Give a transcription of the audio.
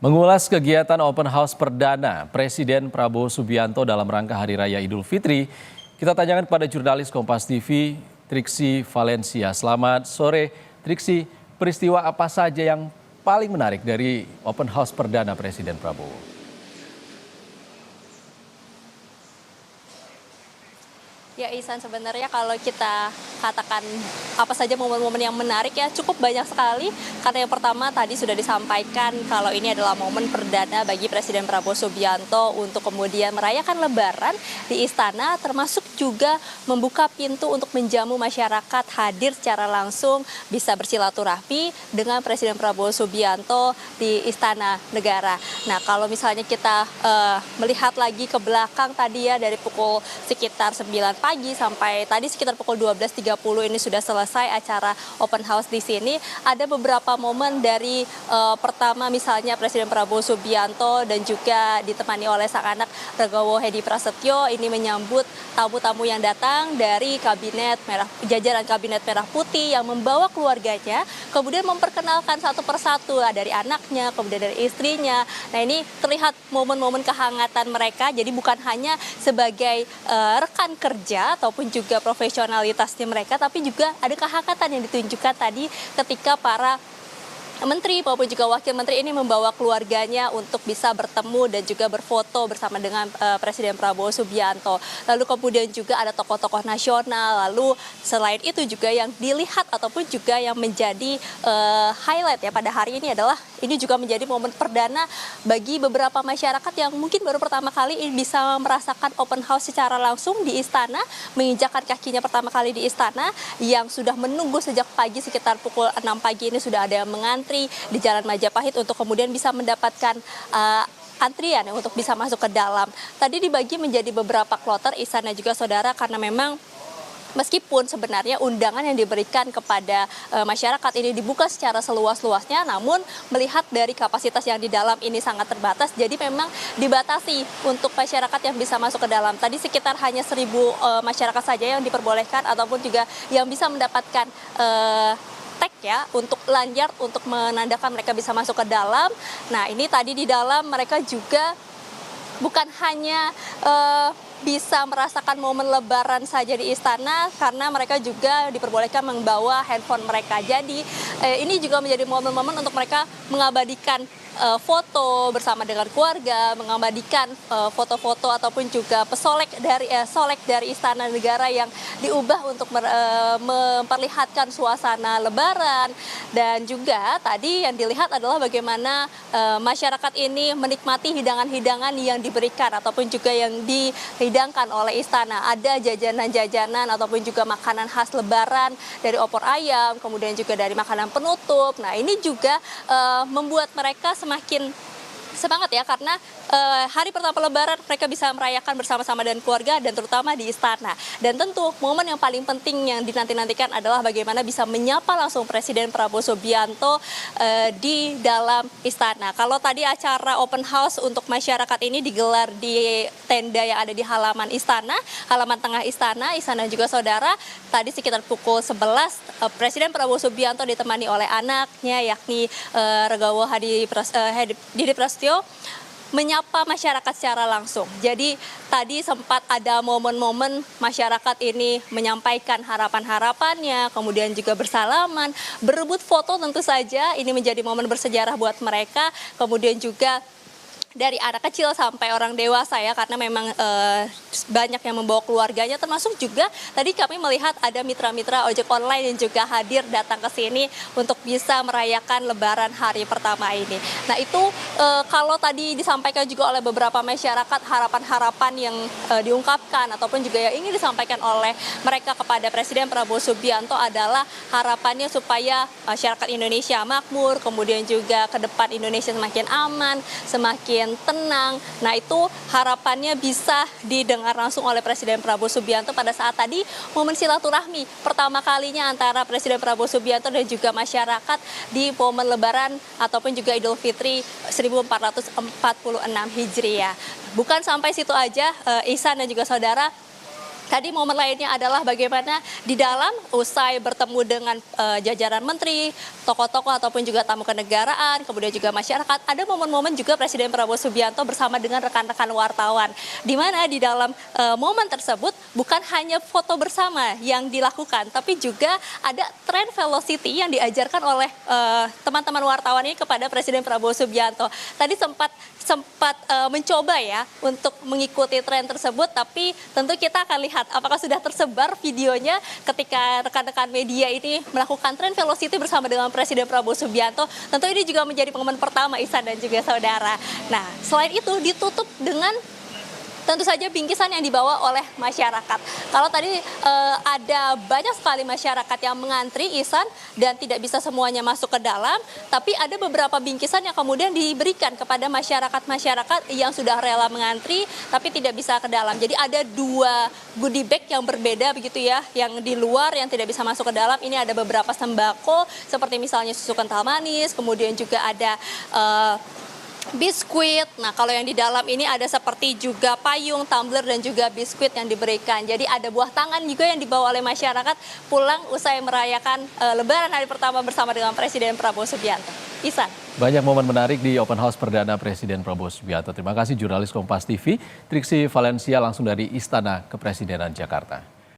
Mengulas kegiatan open house perdana Presiden Prabowo Subianto dalam rangka Hari Raya Idul Fitri, kita tanyakan kepada jurnalis Kompas TV, Triksi Valencia. Selamat sore, Triksi. Peristiwa apa saja yang paling menarik dari open house perdana Presiden Prabowo? Ya Ihsan, sebenarnya kalau kita katakan apa saja momen-momen yang menarik ya cukup banyak sekali. Karena yang pertama tadi sudah disampaikan kalau ini adalah momen perdana bagi Presiden Prabowo Subianto untuk kemudian merayakan Lebaran di istana, termasuk juga membuka pintu untuk menjamu masyarakat hadir secara langsung bisa bersilaturahmi dengan Presiden Prabowo Subianto di Istana Negara. Nah, kalau misalnya kita melihat lagi ke belakang tadi ya dari pukul sekitar 9 pagi sampai tadi sekitar pukul 12.30 ini sudah selesai acara open house di sini. Ada beberapa momen dari pertama misalnya Presiden Prabowo Subianto dan juga ditemani oleh sang anak Regowo Hedi Prasetyo ini menyambut tamu-tamu yang datang dari jajaran kabinet merah putih yang membawa keluarganya, kemudian memperkenalkan satu persatu dari anaknya, kemudian dari istrinya. Nah, ini terlihat momen-momen kehangatan mereka, jadi bukan hanya sebagai rekan kerja ataupun juga profesionalitasnya mereka, tapi juga ada kehangatan yang ditunjukkan tadi ketika para menteri maupun juga wakil menteri ini membawa keluarganya untuk bisa bertemu dan juga berfoto bersama dengan Presiden Prabowo Subianto. Lalu kemudian juga ada tokoh-tokoh nasional, lalu selain itu juga yang dilihat ataupun juga yang menjadi highlight ya pada hari ini adalah ini juga menjadi momen perdana bagi beberapa masyarakat yang mungkin baru pertama kali bisa merasakan open house secara langsung di istana, menginjakkan kakinya pertama kali di istana, yang sudah menunggu sejak pagi sekitar pukul 6 pagi ini sudah ada yang mengantri di Jalan Majapahit untuk kemudian bisa mendapatkan antrian untuk bisa masuk ke dalam. Tadi dibagi menjadi beberapa kloter Ihsan dan juga saudara, karena memang meskipun sebenarnya undangan yang diberikan kepada masyarakat ini dibuka secara seluas-luasnya, namun melihat dari kapasitas yang di dalam ini sangat terbatas, jadi memang dibatasi untuk masyarakat yang bisa masuk ke dalam. Tadi sekitar hanya 1.000 masyarakat saja yang diperbolehkan ataupun juga yang bisa mendapatkan tag ya untuk lanyard untuk menandakan mereka bisa masuk ke dalam. Nah, ini tadi di dalam mereka juga bukan hanya bisa merasakan momen Lebaran saja di istana, karena mereka juga diperbolehkan membawa handphone mereka. Jadi ini juga menjadi momen-momen untuk mereka mengabadikan foto bersama dengan keluarga, mengabadikan foto-foto ataupun juga solek dari Istana Negara yang diubah untuk memperlihatkan suasana Lebaran. Dan juga tadi yang dilihat adalah bagaimana masyarakat ini menikmati hidangan-hidangan yang diberikan ataupun juga yang dihidangkan oleh istana. Ada jajanan-jajanan ataupun juga makanan khas Lebaran dari opor ayam, kemudian juga dari makanan penutup. Nah, ini juga membuat mereka semakin semangat ya, karena hari pertama Lebaran mereka bisa merayakan bersama-sama dengan keluarga dan terutama di istana. Dan tentu momen yang paling penting yang dinanti-nantikan adalah bagaimana bisa menyapa langsung Presiden Prabowo Subianto di dalam istana. Kalau tadi acara open house untuk masyarakat ini digelar di tenda yang ada di halaman istana, halaman tengah istana, Ihsan dan juga saudara, tadi sekitar pukul 11 Presiden Prabowo Subianto ditemani oleh anaknya yakni Regowo Hedi Prasetyo menyapa masyarakat secara langsung. Jadi tadi sempat ada momen-momen masyarakat ini menyampaikan harapan-harapannya, kemudian juga bersalaman, berebut foto tentu saja. Ini menjadi momen bersejarah buat mereka. Kemudian juga dari anak kecil sampai orang dewasa ya, karena memang banyak yang membawa keluarganya, termasuk juga tadi kami melihat ada mitra-mitra ojek online yang juga hadir datang ke sini untuk bisa merayakan Lebaran hari pertama ini. Nah, itu kalau tadi disampaikan juga oleh beberapa masyarakat, harapan-harapan yang diungkapkan ataupun juga yang ingin disampaikan oleh mereka kepada Presiden Prabowo Subianto adalah harapannya supaya masyarakat Indonesia makmur, kemudian juga ke depan Indonesia semakin aman, semakin tenang. Nah, itu harapannya bisa didengar langsung oleh Presiden Prabowo Subianto pada saat tadi momen silaturahmi pertama kalinya antara Presiden Prabowo Subianto dan juga masyarakat di momen Lebaran ataupun juga Idul Fitri 1446 Hijriah. Bukan sampai situ aja, Ihsan dan juga saudara. Tadi momen lainnya adalah bagaimana di dalam usai bertemu dengan jajaran menteri, tokoh-tokoh ataupun juga tamu kenegaraan, kemudian juga masyarakat, ada momen-momen juga Presiden Prabowo Subianto bersama dengan rekan-rekan wartawan. Di mana di dalam momen tersebut bukan hanya foto bersama yang dilakukan, tapi juga ada tren velocity yang diajarkan oleh teman-teman wartawan ini kepada Presiden Prabowo Subianto. Tadi sempat mencoba ya untuk mengikuti tren tersebut, tapi tentu kita akan lihat apakah sudah tersebar videonya ketika rekan-rekan media ini melakukan tren velocity bersama dengan Presiden Prabowo Subianto. Tentu ini juga menjadi momen pertama Ihsan dan juga saudara. Nah, selain itu ditutup dengan tentu saja bingkisan yang dibawa oleh masyarakat. Kalau tadi ada banyak sekali masyarakat yang mengantri Ihsan dan tidak bisa semuanya masuk ke dalam, tapi ada beberapa bingkisan yang kemudian diberikan kepada masyarakat-masyarakat yang sudah rela mengantri tapi tidak bisa ke dalam. Jadi ada 2 goodie bag yang berbeda begitu ya, yang di luar yang tidak bisa masuk ke dalam. Ini ada beberapa sembako seperti misalnya susu kental manis, kemudian juga ada biskuit. Nah, kalau yang di dalam ini ada seperti juga payung, tumbler, dan juga biskuit yang diberikan. Jadi ada buah tangan juga yang dibawa oleh masyarakat pulang usai merayakan Lebaran hari pertama bersama dengan Presiden Prabowo Subianto. Ihsan. Banyak momen menarik di Open House perdana Presiden Prabowo Subianto. Terima kasih jurnalis Kompas TV, Triksi Valencia langsung dari Istana Kepresidenan Jakarta.